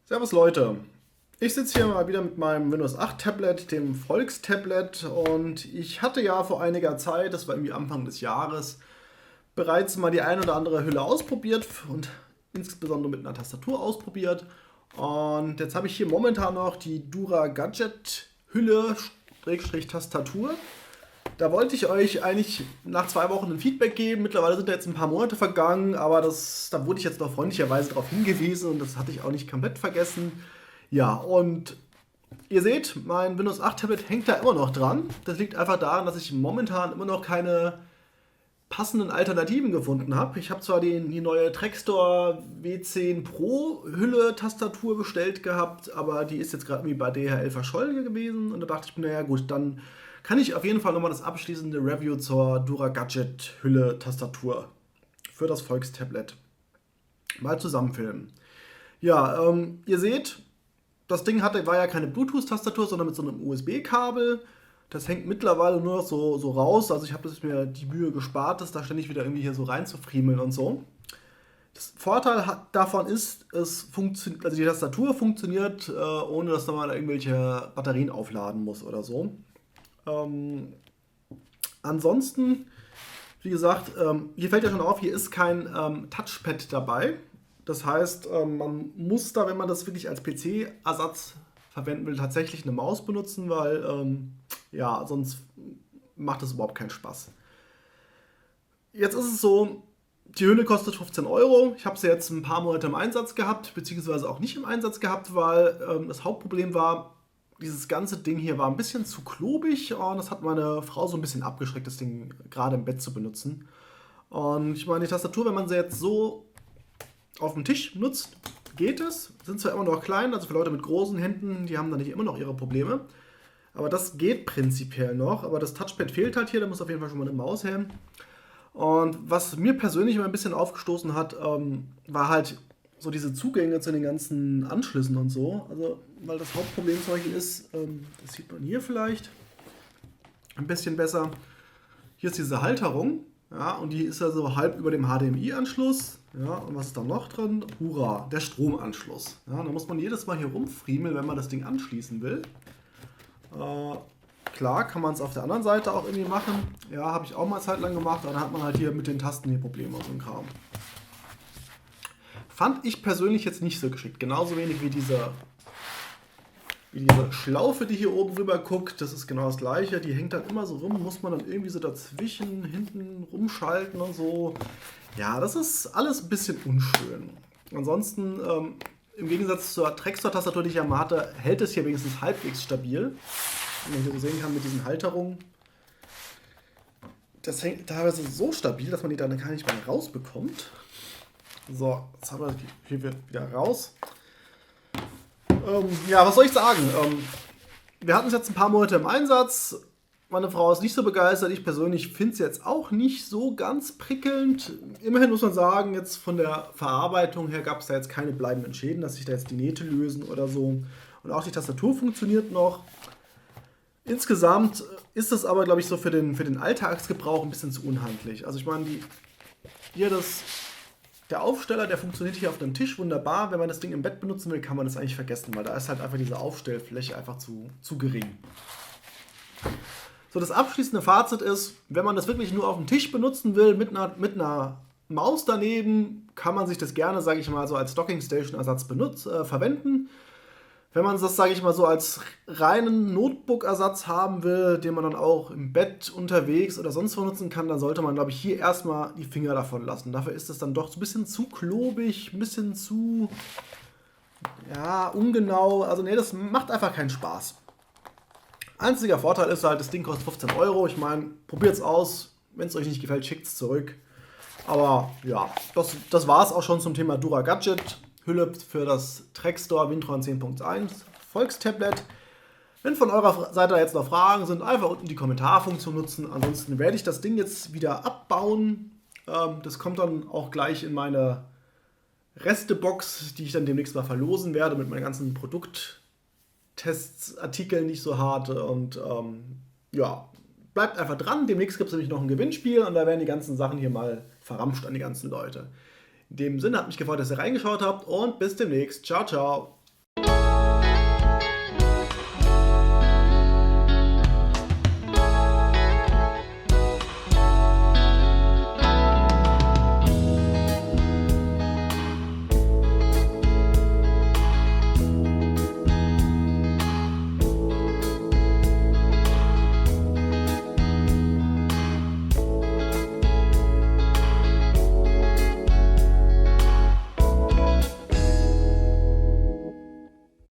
Servus Leute, ich sitze hier mal wieder mit meinem Windows 8 Tablet, dem Volkstablet, und ich hatte ja vor einiger Zeit, das war irgendwie Anfang des Jahres, bereits mal die ein oder andere Hülle ausprobiert und insbesondere mit einer Tastatur ausprobiert. Und jetzt habe ich hier momentan noch die Dura Gadget Hülle Tastatur. Da wollte ich euch eigentlich nach 2 Wochen ein Feedback geben. Mittlerweile sind da jetzt ein paar Monate vergangen, aber da wurde ich jetzt noch freundlicherweise darauf hingewiesen und das hatte ich auch nicht komplett vergessen. Ja, und ihr seht, mein Windows 8 Tablet hängt da immer noch dran. Das liegt einfach daran, dass ich momentan immer noch keine passenden Alternativen gefunden habe. Ich habe zwar die neue Trackstore W10 Pro Hülle Tastatur bestellt gehabt, aber die ist jetzt gerade irgendwie bei DHL verschollen gewesen und da dachte ich mir, naja gut, dann kann ich auf jeden Fall nochmal das abschließende Review zur Dura Gadget Hülle Tastatur für das Volkstablet mal zusammenfilmen. Ja, ihr seht, das Ding war ja keine Bluetooth-Tastatur, sondern mit so einem USB-Kabel. Das hängt mittlerweile nur noch so raus. Also ich habe mir die Mühe gespart, das da ständig wieder irgendwie hier so reinzufriemeln und so. Das Vorteil davon ist, also die Tastatur funktioniert, ohne dass man irgendwelche Batterien aufladen muss oder so. Ansonsten, wie gesagt, hier fällt ja schon auf, hier ist kein Touchpad dabei. Das heißt, man muss da, wenn man das wirklich als PC-Ersatz verwenden will, tatsächlich eine Maus benutzen, weil ja, sonst macht das überhaupt keinen Spaß. Jetzt ist es so, die Hülle kostet 15 Euro. Ich habe sie jetzt ein paar Monate im Einsatz gehabt, beziehungsweise auch nicht im Einsatz gehabt, weil das Hauptproblem war, dieses ganze Ding hier war ein bisschen zu klobig und das hat meine Frau so ein bisschen abgeschreckt, das Ding gerade im Bett zu benutzen. Und ich meine, die Tastatur, wenn man sie jetzt so auf dem Tisch nutzt, geht es. Sind zwar immer noch klein, also für Leute mit großen Händen, die haben da nicht immer noch ihre Probleme. Aber das geht prinzipiell noch. Aber das Touchpad fehlt halt hier, da muss auf jeden Fall schon mal eine Maus her. Und was mir persönlich immer ein bisschen aufgestoßen hat, war halt so diese Zugänge zu den ganzen Anschlüssen und so. Also, weil das Hauptproblem zum Beispiel ist, das sieht man hier vielleicht ein bisschen besser. Hier ist diese Halterung, ja, und die ist ja so halb über dem HDMI-Anschluss. Ja, und was ist da noch drin? Hurra, der Stromanschluss. Ja, da muss man jedes Mal hier rumfriemeln, wenn man das Ding anschließen will. Klar, kann man es auf der anderen Seite auch irgendwie machen. Ja, habe ich auch mal eine Zeit lang gemacht, aber dann hat man halt hier mit den Tasten hier Probleme und so ein Kram. Fand ich persönlich jetzt nicht so geschickt. Genauso wenig wie diese Schlaufe, die hier oben rüber guckt. Das ist genau das gleiche. Die hängt dann immer so rum, muss man dann irgendwie so dazwischen, hinten rumschalten und so. Ja, das ist alles ein bisschen unschön. Ansonsten, im Gegensatz zur Trackstore-Tastatur, die ich ja mal hatte, hält es hier wenigstens halbwegs stabil. Wie man hier so sehen kann mit diesen Halterungen. Das hängt teilweise so stabil, dass man die dann gar nicht mehr rausbekommt. So, jetzt haben wir hier wieder raus. Ja, was soll ich sagen? Wir hatten es jetzt ein paar Monate im Einsatz. Meine Frau ist nicht so begeistert. Ich persönlich finde es jetzt auch nicht so ganz prickelnd. Immerhin muss man sagen, jetzt von der Verarbeitung her gab es da jetzt keine bleibenden Schäden, dass sich da jetzt die Nähte lösen oder so. Und auch die Tastatur funktioniert noch. Insgesamt ist es aber, glaube ich, so für den Alltagsgebrauch ein bisschen zu unhandlich. Also ich meine, der Aufsteller, der funktioniert hier auf dem Tisch wunderbar. Wenn man das Ding im Bett benutzen will, kann man das eigentlich vergessen, weil da ist halt einfach diese Aufstellfläche einfach zu gering. So, das abschließende Fazit ist, wenn man das wirklich nur auf dem Tisch benutzen will, mit einer Maus daneben, kann man sich das gerne, sage ich mal, so als Dockingstation-Ersatz verwenden. Wenn man das, sage ich mal, so als reinen Notebook-Ersatz haben will, den man dann auch im Bett unterwegs oder sonst wo nutzen kann, dann sollte man, glaube ich, hier erstmal die Finger davon lassen. Dafür ist es dann doch so ein bisschen zu klobig, ein bisschen zu, ja, ungenau. Also nee, das macht einfach keinen Spaß. Einziger Vorteil ist halt, das Ding kostet 15 Euro. Ich meine, probiert es aus. Wenn es euch nicht gefällt, schickt es zurück. Aber ja, das war es auch schon zum Thema Dura Gadget. Hülle für das Trackstore Wintron 10.1 Volkstablet. Wenn von eurer Seite jetzt noch Fragen sind, einfach unten die Kommentarfunktion nutzen. Ansonsten werde ich das Ding jetzt wieder abbauen. Das kommt dann auch gleich in meine Restebox, die ich dann demnächst mal verlosen werde mit meinen ganzen Produkttests, Artikeln, die ich so hatte. Und ja, bleibt einfach dran. Demnächst gibt es nämlich noch ein Gewinnspiel und da werden die ganzen Sachen hier mal verramscht an die ganzen Leute. In dem Sinne, hat mich gefreut, dass ihr reingeschaut habt und bis demnächst. Ciao, ciao.